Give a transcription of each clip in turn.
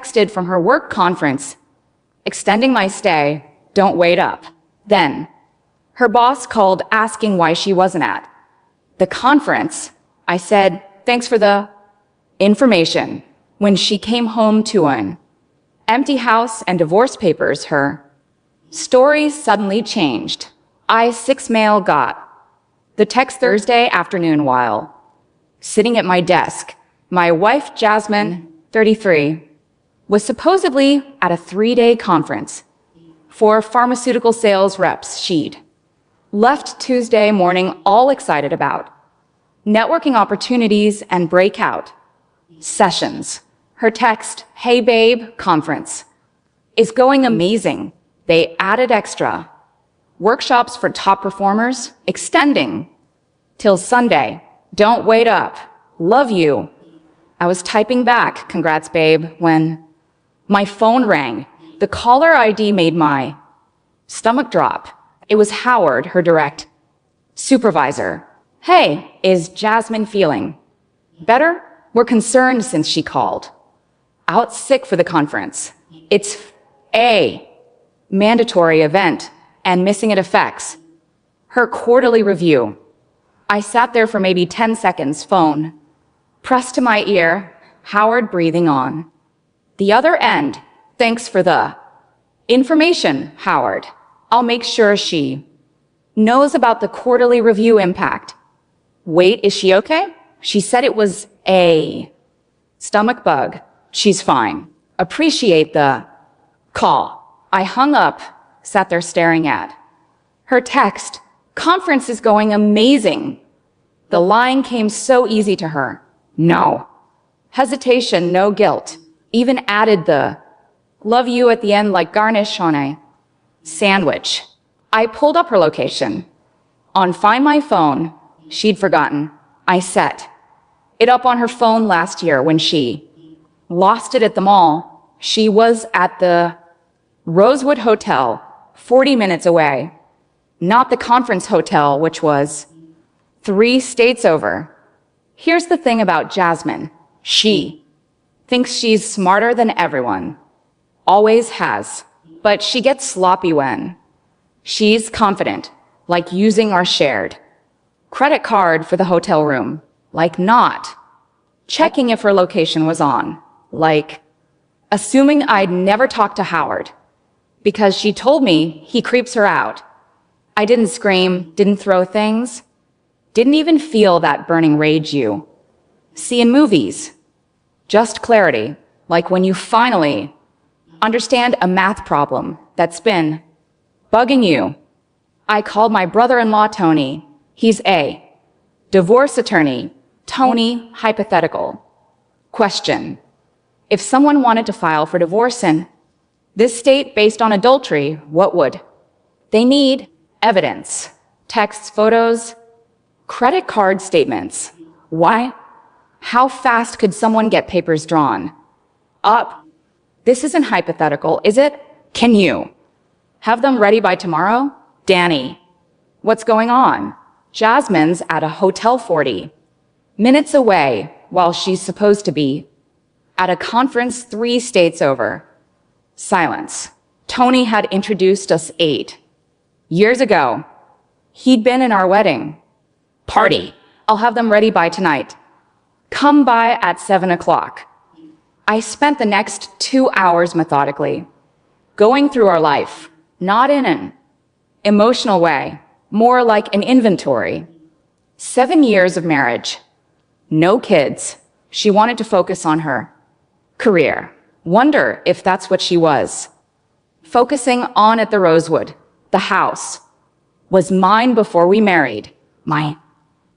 texted from her work conference, extending my stay, don't wait up. Then, her boss called asking why she wasn't at the conference. I said, thanks for the information. When she came home to an empty house and divorce papers, her story suddenly changed. I-6 mail got the text Thursday afternoon while sitting at my desk. My wife, Jasmine, 33, was supposedly at a 3-day conference for pharmaceutical sales reps. She'd left Tuesday morning all excited about networking opportunities and breakout sessions. Her text, hey babe, conference is going amazing. They added extra workshops for top performers, extending till Sunday. Don't wait up. Love you. I was typing back, congrats babe, when my phone rang. The caller ID made my stomach drop. It was Howard, her direct supervisor. Hey, is Jasmine feeling better? We're concerned since she called out sick for the conference. It's a mandatory event and missing it affects her quarterly review. I sat there for maybe 10 seconds, phone pressed to my ear, Howard breathing on the other end. Thanks for the information, Howard. I'll make sure she knows about the quarterly review impact. Wait, is she okay? She said it was a stomach bug. She's fine. Appreciate the call. I hung up, sat there staring at her text. Conference is going amazing. The line came so easy to her. No hesitation, no guilt. Even added the love you at the end like garnish on a sandwich. I pulled up her location. On Find My Phone, she'd forgotten. I set it up on her phone last year when she lost it at the mall. She was at the Rosewood Hotel, 40 minutes away. Not the conference hotel, which was 3 states over. Here's the thing about Jasmine. She thinks she's smarter than everyone. Always has. But she gets sloppy when she's confident, like using our shared credit card for the hotel room, like not checking if her location was on, like assuming I'd never talk to Howard because she told me he creeps her out. I didn't scream, didn't throw things, didn't even feel that burning rage you see in movies. Just clarity, like when you finally understand a math problem that's been bugging you. I called my brother-in-law Tony. He's a divorce attorney. Tony, hypothetical question. If someone wanted to file for divorce in this state based on adultery, what would they need? Evidence, texts, photos, credit card statements. Why? How fast could someone get papers drawn up? This isn't hypothetical, is it? Can you have them ready by tomorrow? Danny, what's going on? Jasmine's at a hotel 40 minutes away while she's supposed to be at a conference 3 states over. Silence. Tony had introduced us 8 years ago. He'd been in our wedding party. I'll have them ready by tonight. Come by at 7 o'clock. I spent the next 2 hours methodically going through our life, not in an emotional way, more like an inventory. 7 years of marriage, no kids. She wanted to focus on her career. Wonder if that's what she was focusing on at the Rosewood. The house was mine before we married. My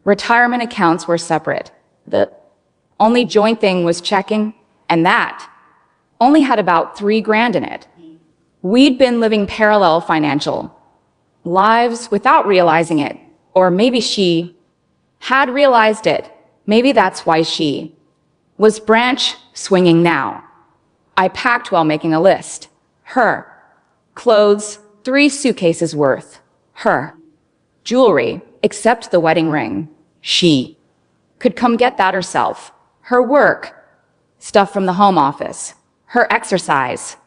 retirement accounts were separate. The only joint thing was checking, and that only had about $3,000 in it. We'd been living parallel financial lives without realizing it. Or maybe she had realized it. Maybe that's why she was branch swinging now. I packed while making a list. Her clothes, 3 suitcases worth. Her jewelry, except the wedding ring. She could come get that herself. Her work, stuff from the home office. her exercise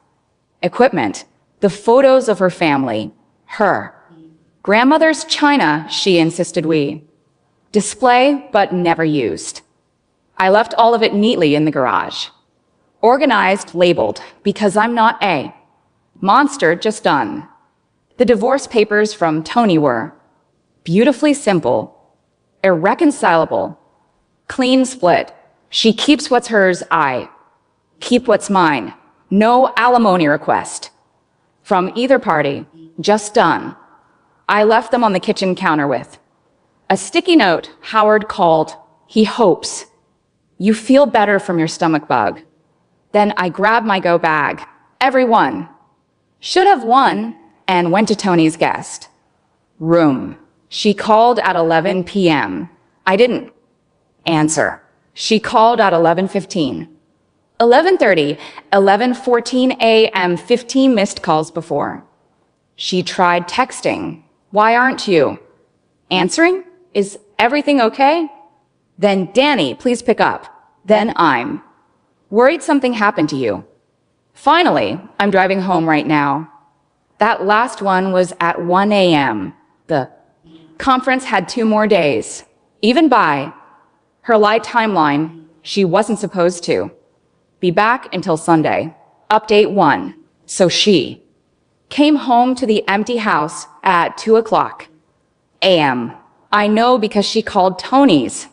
equipment, the photos of her family, her grandmother's china, she insisted we display but never used. I left all of it neatly in the garage. Organized, labeled, because I'm not a monster, just done. The divorce papers from Tony were beautifully simple, irreconcilable, clean split. She keeps what's hers, I keep what's mine. No alimony request from either party, just done. I left them on the kitchen counter with a sticky note. Howard called. He hopes you feel better from your stomach bug. Then I grabbed my go bag. Everyone should have won and went to Tony's guest room. She called at 11 p.m. I didn't answer. She called at 11:15. 11:30, 11:14 a.m., 15 missed calls before. She tried texting. Why aren't you answering? Is everything okay? Then Danny, please pick up. Then I'm worried something happened to you. Finally, I'm driving home right now. That last one was at 1 a.m. The conference had 2 more days. Even by her light timeline, she wasn't supposed to be back until Sunday. Update 1. So she came home to the empty house at 2:00 a.m. I know because she called Tony's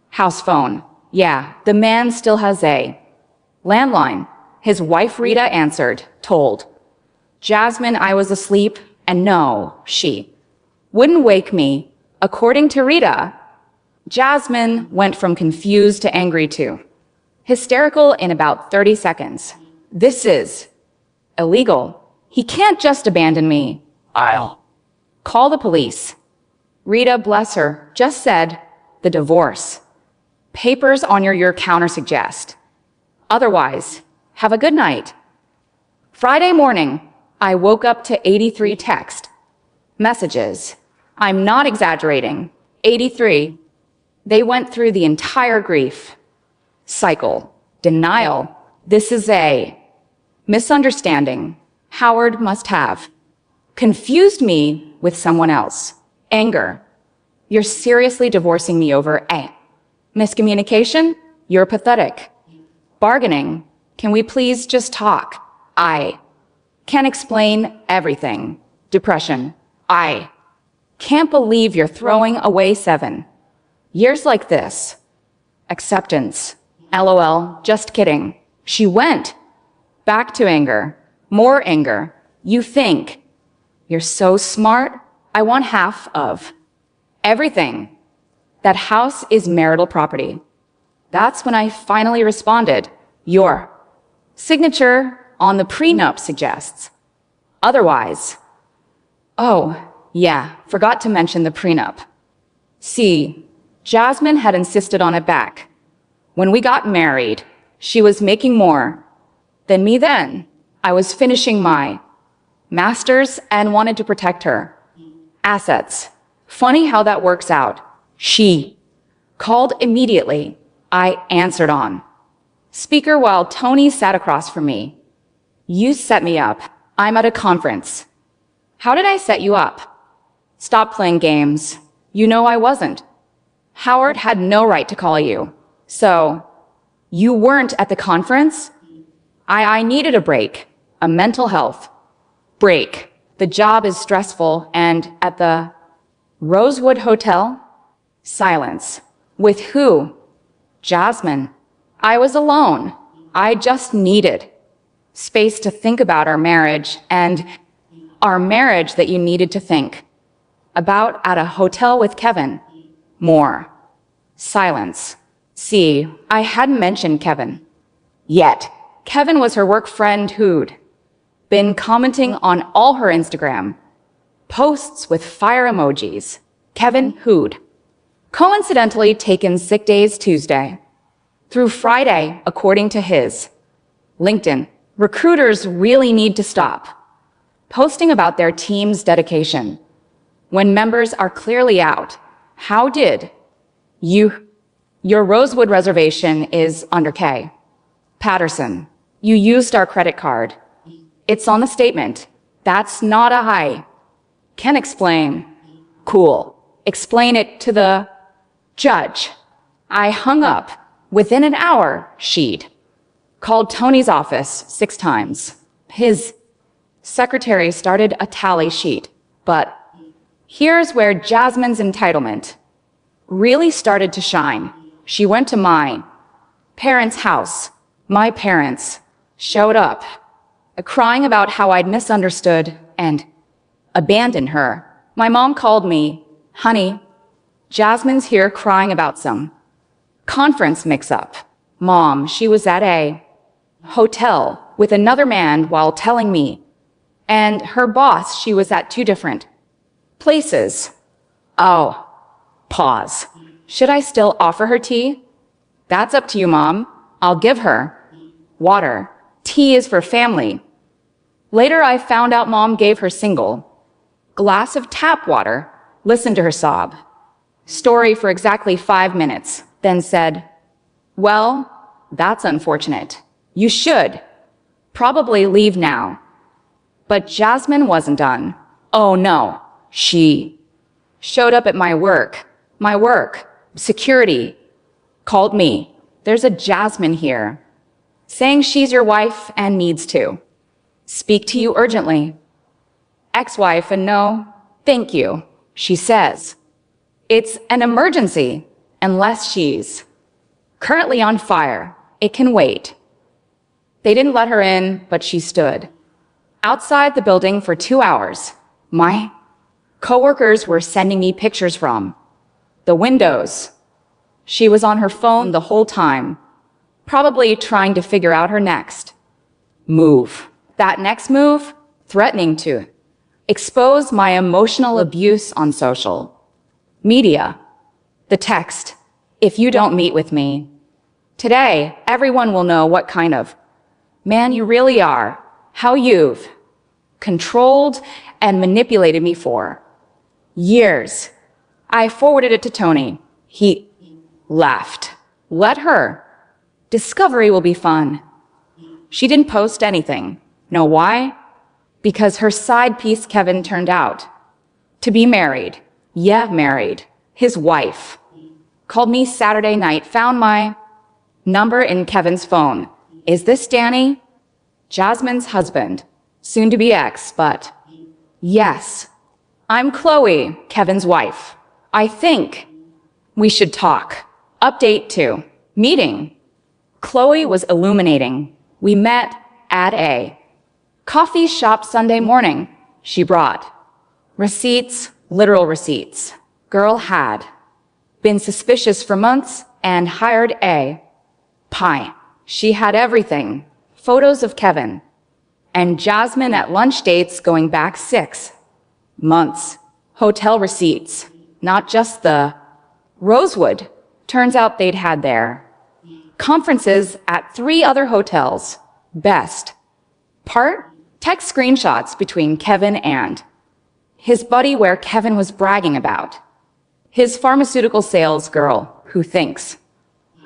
house phone. Yeah, the man still has a landline. His wife Rita answered, told Jasmine I was asleep, and no, she wouldn't wake me. According to Rita, Jasmine went from confused to angry to hysterical in about 30 seconds. This is illegal. He can't just abandon me. I'll call the police. Rita, bless her, just said the divorce papers on your counter suggest otherwise. Have a good night. Friday morning, I woke up to 83 text messages. I'm not exaggerating. 83. They went through the entire grief cycle. Denial. This is a misunderstanding. Howard must have confused me with someone else. Anger. You're seriously divorcing me over a miscommunication? You're pathetic. Bargaining. Can we please just talk? I can't explain everything. Depression. I can't believe you're throwing away 7 years like this. Acceptance. LOL, just kidding. She went back to anger. More anger. You think you're so smart? I want half of everything. That house is marital property. That's when I finally responded. Your signature on the prenup suggests otherwise. Oh, yeah, forgot to mention the prenup. See, Jasmine had insisted on it back. When we got married, she was making more than me then. I was finishing my master's and wanted to protect her assets. Funny how that works out. She called immediately. I answered on speaker while Tony sat across from me. You set me up. I'm at a conference. How did I set you up? Stop playing games. You know I wasn't. Howard had no right to call you. So, you weren't at the conference? I needed a break. A mental health break. The job is stressful, and at the Rosewood Hotel? Silence. With who? Jasmine. I was alone. I just needed space to think about our marriage, and our marriage that you needed to think about at a hotel with Kevin. More. Silence. See, I hadn't mentioned Kevin yet. Kevin was her work friend who'd been commenting on all her Instagram posts with fire emojis. Kevin who'd coincidentally taken sick days Tuesday through Friday, according to his LinkedIn. Recruiters really need to stop posting about their team's dedication when members are clearly out. How did your Rosewood reservation is under K. Patterson. You used our credit card. It's on the statement. That's not a lie. Can explain. Cool. Explain it to the judge. I hung up. Within an hour, she'd called Tony's office 6 times. His secretary started a tally sheet. But here's where Jasmine's entitlement really started to shine. She went to my parents' house. My parents showed up, crying about how I'd misunderstood and abandoned her. My mom called me, honey, Jasmine's here crying about some conference mix-up. Mom, she was at a hotel with another man while telling me, and her boss, she was at 2 different places. Oh, pause. Should I still offer her tea? That's up to you, Mom. I'll give her water. Tea is for family. Later, I found out Mom gave her single glass of tap water. Listened to her sob. Story for exactly 5 minutes, then said, well, that's unfortunate. You should probably leave now. But Jasmine wasn't done. Oh no, she showed up at my work. Security called me. There's a Jasmine here, saying she's your wife and needs to speak to you urgently. Ex-wife, and no, thank you, she says. It's an emergency, unless she's currently on fire. It can wait. They didn't let her in, but she stood outside the building for 2 hours. My coworkers were sending me pictures from the windows. She was on her phone the whole time, probably trying to figure out her next move. That next move, threatening to expose my emotional abuse on social media. The text, if you don't meet with me today, everyone will know what kind of man you really are, how you've controlled and manipulated me for years. I forwarded it to Tony. He laughed. Let her. Discovery will be fun. She didn't post anything. Know why? Because her side piece, Kevin, turned out to be married. Yeah, married. His wife called me Saturday night, found my number in Kevin's phone. Is this Danny? Jasmine's husband, soon to be ex, but yes, I'm Chloe, Kevin's wife. I think we should talk. Update 2. Meeting. Chloe was illuminating. We met at a coffee shop Sunday morning. She brought receipts, literal receipts. Girl had been suspicious for months and hired a pie. She had everything. Photos of Kevin and Jasmine at lunch dates going back 6 months. Hotel receipts, not just the Rosewood. Turns out they'd had their conferences at 3 other hotels. Best part, text screenshots between Kevin and his buddy where Kevin was bragging about his pharmaceutical sales girl who thinks,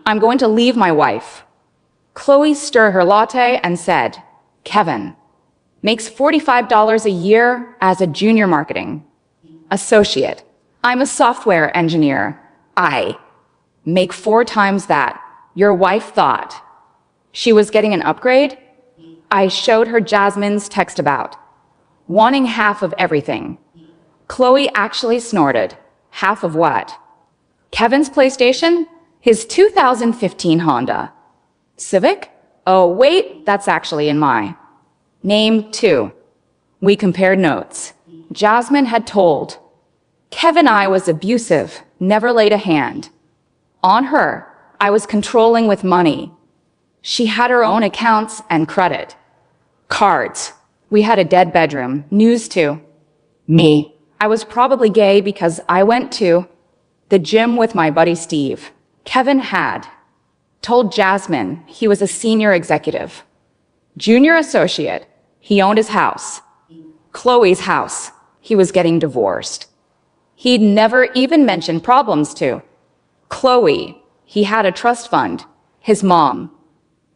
I'm going to leave my wife. Chloe stirred her latte and said, Kevin makes $45 a year as a junior marketing associate. I'm a software engineer. I make 4 times that. Your wife thought she was getting an upgrade? I showed her Jasmine's text about wanting half of everything. Chloe actually snorted. Half of what? Kevin's PlayStation? His 2015 Honda Civic? Oh, wait, that's actually in my name, too. We compared notes. Jasmine had told Kevin I was abusive, never laid a hand on her. I was controlling with money. She had her own accounts and credit cards. We had a dead bedroom. News to me. I was probably gay because I went to the gym with my buddy Steve. Kevin had told Jasmine he was a senior executive. Junior associate. He owned his house. Chloe's house. He was getting divorced. He'd never even mentioned problems to Chloe. He had a trust fund. His mom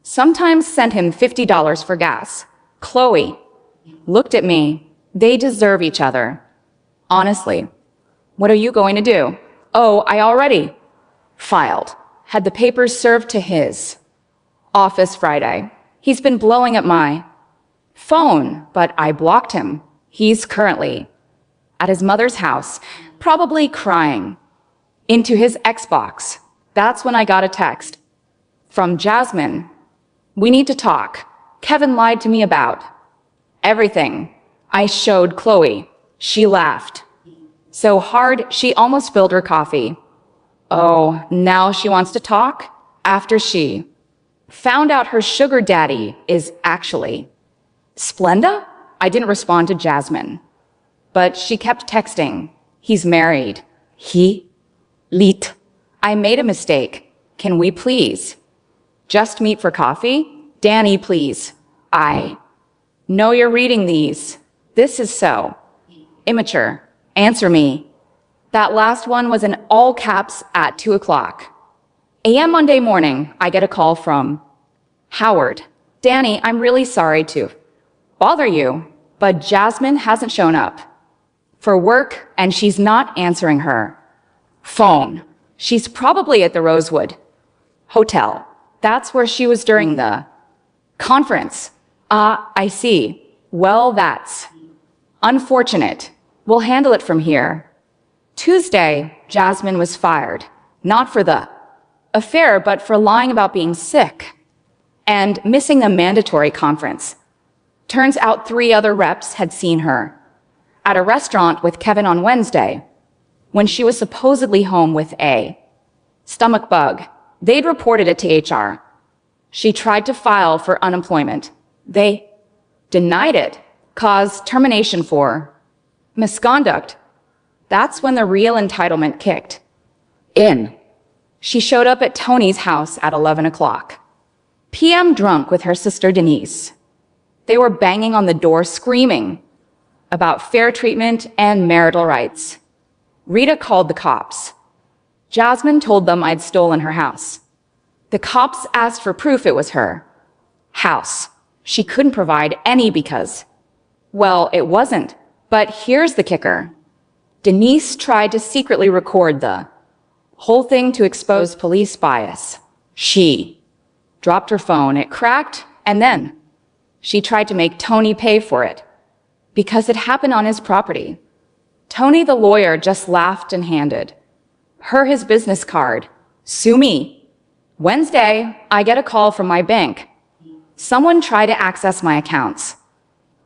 Sometimes sent him $50 for gas. Chloe looked at me. They deserve each other. Honestly, what are you going to do? Oh, I already filed. Had the papers served to his office Friday. He's been blowing up my phone, but I blocked him. He's currently at his mother's house, probably crying into his Xbox. That's when I got a text from Jasmine. We need to talk. Kevin lied to me about everything. I showed Chloe. She laughed so hard she almost spilled her coffee. Oh, now she wants to talk? After she found out her sugar daddy is actually Splenda? I didn't respond to Jasmine, but she kept texting. He's married. He lit. I made a mistake. Can we please just meet for coffee? Danny, please. I know you're reading these. This is so immature. Answer me. That last one was in all caps at 2:00 a.m. Monday morning. I get a call from Howard. Danny, I'm really sorry to bother you, but Jasmine hasn't shown up for work and she's not answering her phone. She's probably at the Rosewood Hotel. That's where she was during the conference. I see. Well, that's unfortunate. We'll handle it from here. Tuesday, Jasmine was fired. Not for the affair, but for lying about being sick and missing the mandatory conference. Turns out 3 other reps had seen her at a restaurant with Kevin on Wednesday when she was supposedly home with a stomach bug. They'd reported it to HR. She tried to file for unemployment. They denied it, caused termination for misconduct. That's when the real entitlement kicked in. She showed up at Tony's house at 11:00 p.m. drunk with her sister Denise. They were banging on the door, screaming about fair treatment and marital rights. Rita called the cops. Jasmine told them I'd stolen her house. The cops asked for proof it was her house. She couldn't provide any because, well, it wasn't. But here's the kicker. Denise tried to secretly record the whole thing to expose police bias. She dropped her phone, it cracked, and then she tried to make Tony pay for it because it happened on his property. Tony, the lawyer, just laughed and handed her his business card. Sue me. Wednesday, I get a call from my bank. Someone tried to access my accounts,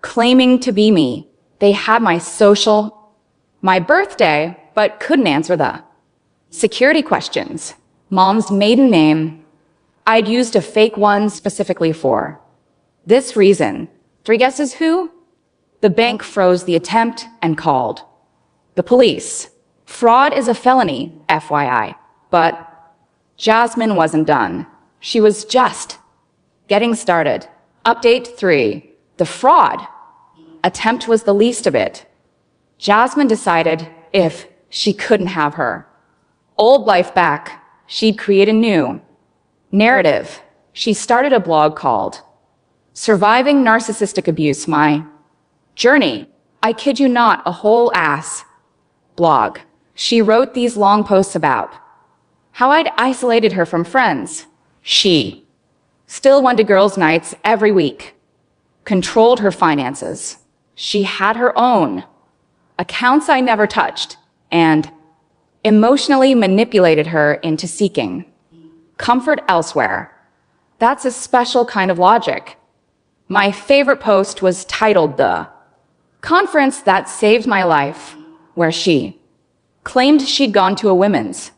claiming to be me. They had my social, my birthday, but couldn't answer the security questions. Mom's maiden name. I'd used a fake one specifically for this reason. 3 guesses who? The bank froze the attempt and called the police. Fraud is a felony, FYI. But Jasmine wasn't done. She was just getting started. Update 3. The fraud attempt was the least of it. Jasmine decided if she couldn't have her old life back, she'd create a new narrative. She started a blog called Surviving Narcissistic Abuse, My Journey. I kid you not, a whole ass blog. She wrote these long posts about how I'd isolated her from friends. She still went to girls' nights every week, controlled her finances. She had her own accounts I never touched, and emotionally manipulated her into seeking comfort elsewhere. That's a special kind of logic. My favorite post was titled The Conference That Saved My Life, where she claimed she'd gone to a women's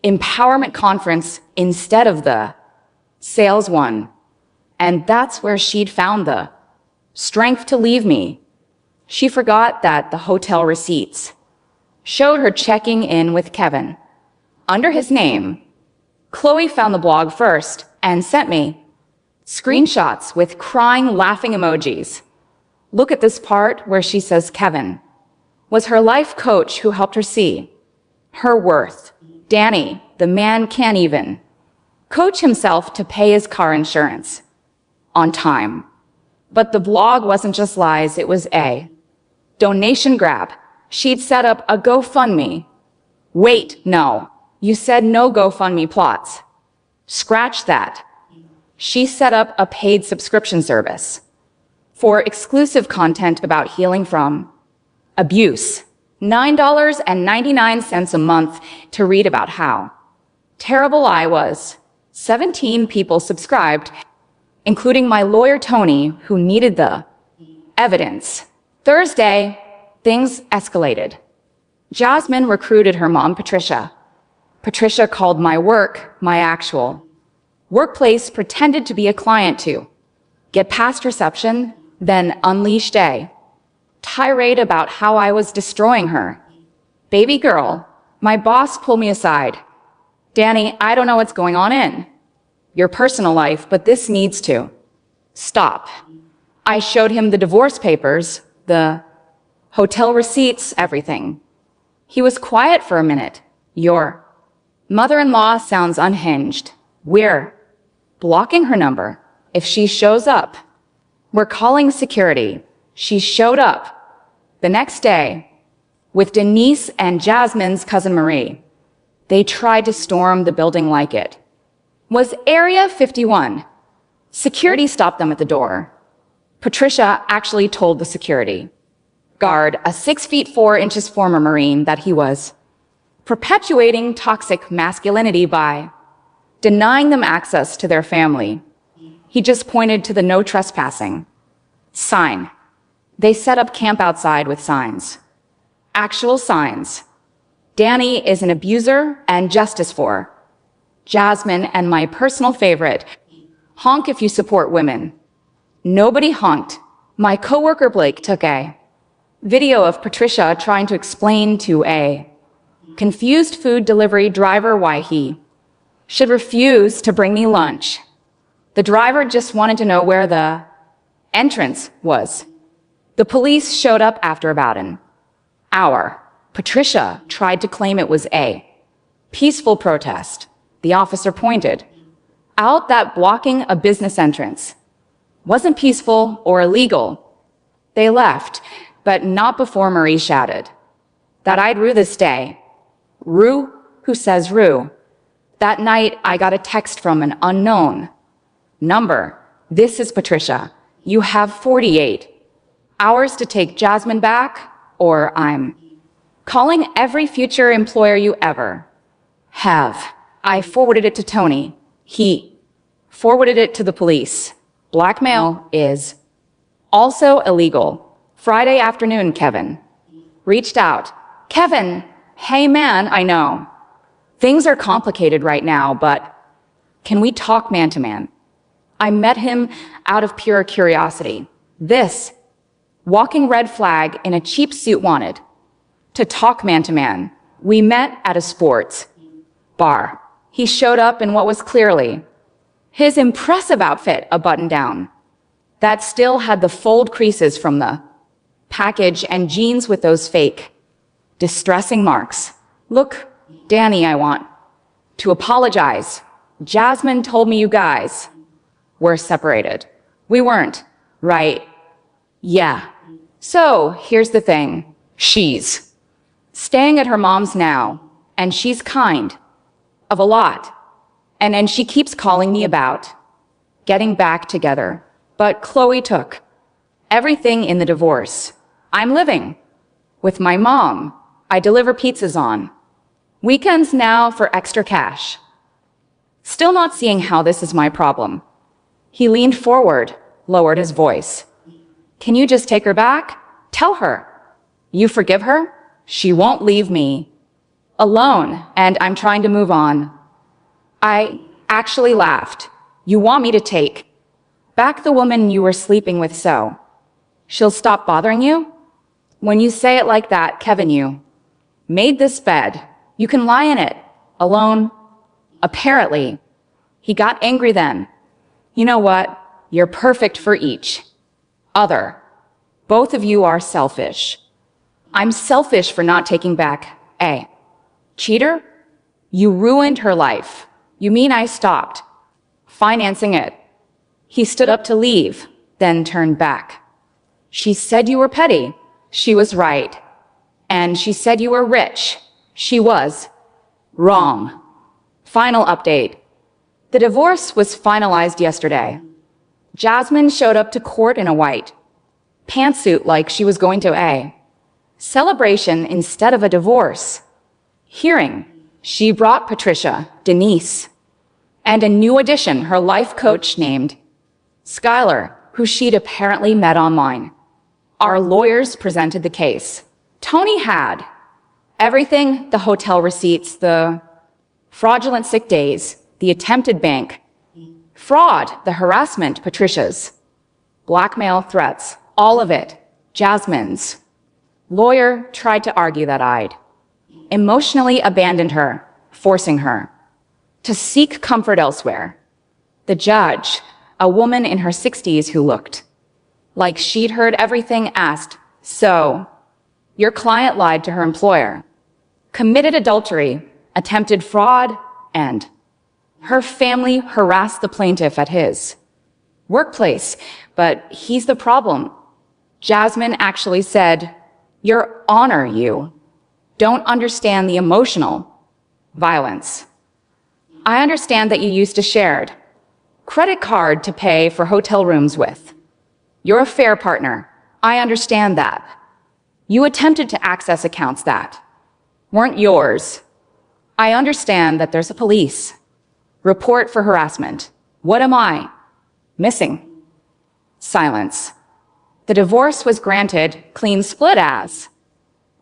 empowerment conference instead of the sales one. And that's where she'd found the strength to leave me. She forgot that the hotel receipts showed her checking in with Kevin under his name. Chloe found the blog first and sent me screenshots with crying, laughing emojis. Look at this part where she says Kevin was her life coach who helped her see her worth. Danny, the man can't even coach himself to pay his car insurance on time. But the blog wasn't just lies, it was a donation grab. She'd set up a GoFundMe. Wait, no. You said no GoFundMe plots. Scratch that. She set up a paid subscription service for exclusive content about healing from abuse. $9.99 a month to read about how terrible I was. 17 people subscribed, including my lawyer Tony, who needed the evidence. Thursday, things escalated. Jasmine recruited her mom, Patricia. Patricia called my work my actual workplace, pretended to be a client to get past reception, then unleashed a tirade about how I was destroying her. Baby girl, my boss pulled me aside. Danny, I don't know what's going on in your personal life, but this needs to stop. I showed him the divorce papers, the hotel receipts, everything. He was quiet for a minute. Your mother-in-law sounds unhinged. We're blocking her number. If she shows up, we're calling security. She showed up the next day with Denise and Jasmine's cousin Marie. They tried to storm the building like it was Area 51. Security stopped them at the door. Patricia actually told the security guard, a 6'4" former Marine, that he was perpetuating toxic masculinity by denying them access to their family. He just pointed to the no trespassing sign. They set up camp outside with signs. Actual signs. Danny is an abuser and justice for Jasmine, and my personal favorite, honk if you support women. Nobody honked. My coworker Blake took a video of Patricia trying to explain to a confused food delivery driver why he should refuse to bring me lunch. The driver just wanted to know where the entrance was. The police showed up after about an hour. Patricia tried to claim it was a peaceful protest. The officer pointed out that blocking a business entrance wasn't peaceful or illegal. They left, but not before Marie shouted that I'd rue this day. Rue? Who says rue? That night, I got a text from an unknown number. This is Patricia. You have 48 hours to take Jasmine back, or I'm calling every future employer you ever have. I forwarded it to Tony. He forwarded it to the police. Blackmail is also illegal. Friday afternoon, Kevin reached out. Kevin, hey man, I know things are complicated right now, but can we talk man to man? I met him out of pure curiosity. This walking red flag in a cheap suit wanted to talk man to man. We met at a sports bar. He showed up in what was clearly his impressive outfit, a button down that still had the fold creases from the package, and jeans with those fake distressing marks. Look, Danny, I want to apologize. Jasmine told me you guys were separated. We weren't, right? Yeah. So here's the thing. She's staying at her mom's now, and she's kind of a lot. And she keeps calling me about getting back together. But Chloe took everything in the divorce. I'm living with my mom. I deliver pizzas on weekends now for extra cash. Still not seeing how this is my problem. He leaned forward, lowered his voice. Can you just take her back? Tell her you forgive her? She won't leave me alone, and I'm trying to move on. I actually laughed. You want me to take back the woman you were sleeping with so she'll stop bothering you? When you say it like that, Kevin, you made this bed. You can lie in it, alone. Apparently, he got angry then. You know what? You're perfect for each other. Both of you are selfish. I'm selfish for not taking back a cheater. You ruined her life. You mean I stopped financing it? He stood up to leave, then turned back. She said you were petty. She was right. And she said you were rich. She was wrong. Final update. The divorce was finalized yesterday. Jasmine showed up to court in a white pantsuit like she was going to a celebration instead of a divorce hearing. She brought Patricia, Denise, and a new addition, her life coach named Skylar, who she'd apparently met online. Our lawyers presented the case. Tony had everything: the hotel receipts, the fraudulent sick days, the attempted bank fraud, the harassment, Patricia's blackmail threats, all of it. Jasmine's lawyer tried to argue that I'd emotionally abandoned her, forcing her to seek comfort elsewhere. The judge, a woman in her 60s who looked like she'd heard everything, asked, "So, your client lied to her employer, committed adultery, attempted fraud, and her family harassed the plaintiff at his workplace, but he's the problem." Jasmine actually said, "Your Honor, you don't understand the emotional violence. I understand that you used a shared credit card to pay for hotel rooms with your affair partner. I understand that. You attempted to access accounts that weren't yours. I understand that there's a police report for harassment. What am I missing?" Silence. The divorce was granted, clean split as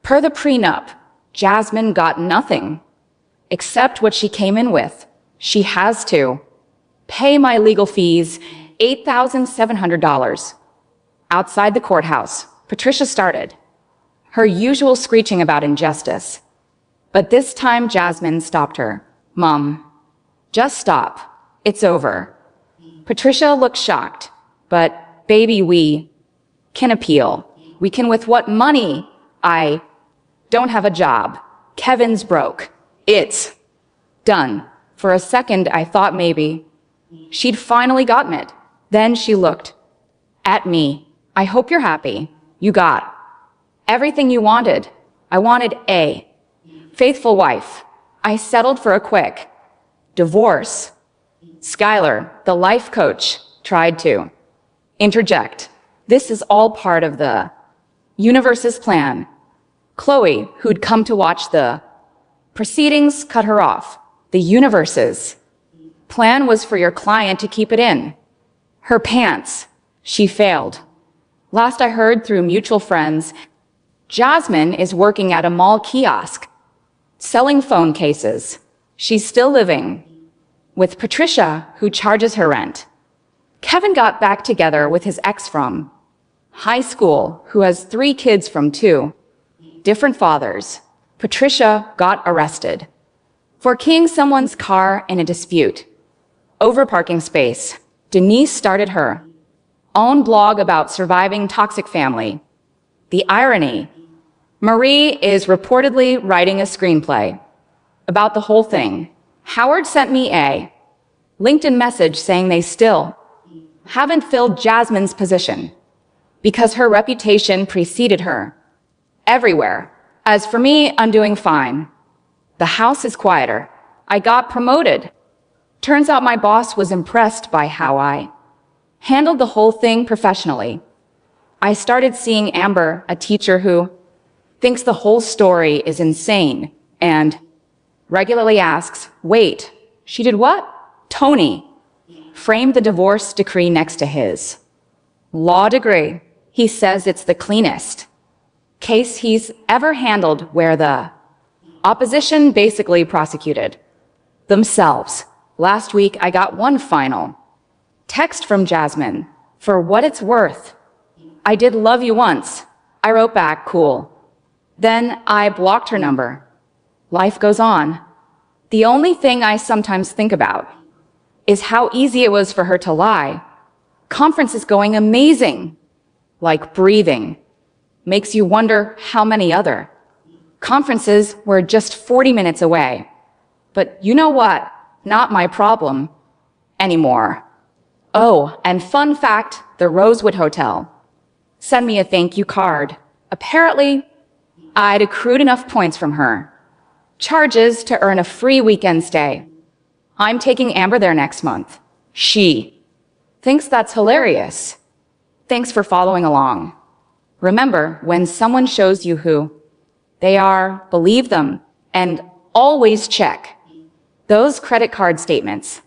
per the prenup. Jasmine got nothing except what she came in with. She has to pay my legal fees, $8,700. Outside the courthouse, Patricia started her usual screeching about injustice. But this time Jasmine stopped her. "Mom, just stop. It's over." Patricia looked shocked. "But baby, we can appeal. We can with what money? I don't have a job. Kevin's broke. It's done." For a second, I thought maybe she'd finally gotten it. Then she looked at me. "I hope you're happy. You got everything you wanted." I wanted a faithful wife. I settled for a quick divorce. Skylar, the life coach, tried to interject. "This is all part of the universe's plan." Chloe, who'd come to watch the proceedings, cut her off. "The universe's plan was for your client to keep it in her pants. She failed. Last I heard through mutual friends, Jasmine is working at a mall kiosk, selling phone cases. She's still living with Patricia, who charges her rent. Kevin got back together with his ex from high school, who has 3 kids from 2 different fathers. Patricia got arrested for keying someone's car in a dispute over parking space. Denise started her own blog about surviving toxic family. The irony: Marie is reportedly writing a screenplay about the whole thing. Howard sent me a LinkedIn message saying they still haven't filled Jasmine's position because her reputation preceded her everywhere. As for me, I'm doing fine. The house is quieter. I got promoted. Turns out my boss was impressed by how I handled the whole thing professionally. I started seeing Amber, a teacher who thinks the whole story is insane and regularly asks, "Wait, she did what?" Tony framed the divorce decree next to his law degree. He says it's the cleanest case he's ever handled, where the opposition basically prosecuted themselves. Last week, I got one final text from Jasmine. "For what it's worth, I did love you once." I wrote back, "Cool." Then I blocked her number. Life goes on. The only thing I sometimes think about is how easy it was for her to lie. Conference is going amazing. Like breathing. Makes you wonder how many other conferences were just 40 minutes away. But you know what? not my problem anymore. Oh, and fun fact, the Rosewood Hotel sent me a thank you card. Apparently, I'd accrued enough points from her charges to earn a free weekend stay. I'm taking Amber there next month. She thinks that's hilarious. Thanks for following along. Remember, when someone shows you who they are, believe them, and always check those credit card statements.